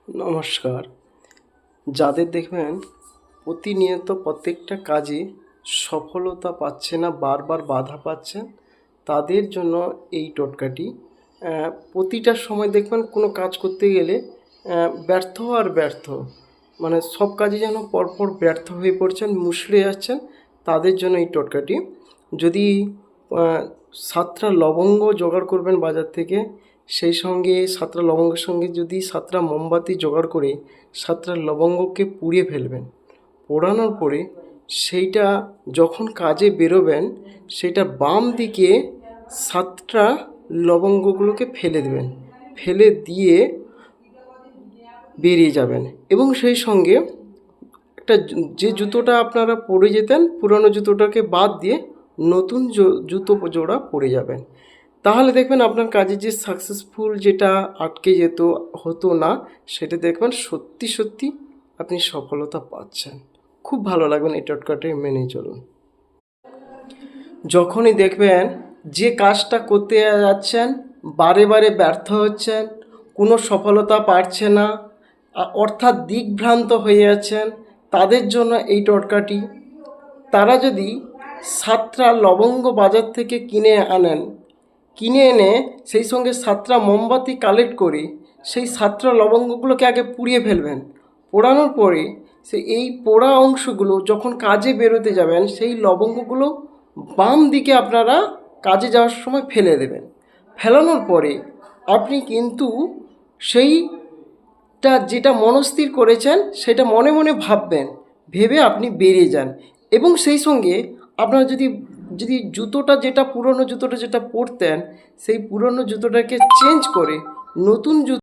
নমস্কার। যাদের দেখবেন প্রতিনিয়ত প্রত্যেকটা কাজে সফলতা পাচ্ছে না, বারবার বাধা পাচ্ছেন, তাদের জন্য এই টোটকাটি। প্রতিটা সময় দেখবেন কোনো কাজ করতে গেলে ব্যর্থ আর ব্যর্থ, মানে সব কাজে যেন পরপর ব্যর্থ হয়ে পড়ছেন, মুষড়ে যাচ্ছেন, তাদের জন্য এই টোটকাটি। যদি 7টা লবঙ্গ জোগাড় করবেন বাজার থেকে, সেই সঙ্গে 7টা লবঙ্গের সঙ্গে যদি 7টা মোমবাতি জোগাড় করে 7টা লবঙ্গকে পুড়িয়ে ফেলবেন। পোড়ানোর পরে সেইটা যখন কাজে বেরোবেন, সেটা বাম দিকে 7টা লবঙ্গগুলোকে ফেলে দেবেন, ফেলে দিয়ে বেরিয়ে যাবেন। এবং সেই সঙ্গে একটা যে জুতোটা আপনারা পরে যেতেন, পুরনো জুতোটাকে বাদ দিয়ে নতুন জুতো জোড়া পরে যাবেন। তাহলে দেখবেন আপনার কাজে যে সাকসেসফুল যেটা আটকে যেত হতো না, সেটা দেখবেন সত্যি সত্যি আপনি সফলতা পাচ্ছেন। খুব ভালো লাগবেন, এই টোটকাটি মেনে চলুন। যখনই দেখবেন যে কাজটা করতে যাচ্ছেন বারে বারে ব্যর্থ হচ্ছেন, কোনো সফলতা পাচ্ছে না, অর্থাৎ দিকভ্রান্ত হয়ে যাচ্ছেন, তাদের জন্য এই টোটকাটি। তারা যদি 7টা লবঙ্গ বাজার থেকে কিনে আনেন, কিনে এনে সেই সঙ্গে 7টা মোমবাতি কালেক্ট করে সেই 7টা লবঙ্গগুলোকে আগে পুড়িয়ে ফেলবেন। পোড়ানোর পরে এই পোড়া অংশগুলো যখন কাজে বেরোতে যাবেন, সেই লবঙ্গগুলো বাম দিকে আপনারা কাজে যাওয়ার সময় ফেলে দেবেন। ফেলানোর পরে আপনি কিন্তু সেইটা যেটা মনস্থির করেছেন সেটা মনে মনে ভাববেন, ভেবে আপনি বেরিয়ে যান। এবং সেই সঙ্গে আপনারা যদি যদি জুতোটা যেটা পুরনো জুতোটা যেটা পরতেন, সেই পুরনো জুতোটাকে চেঞ্জ করে নতুন জুতো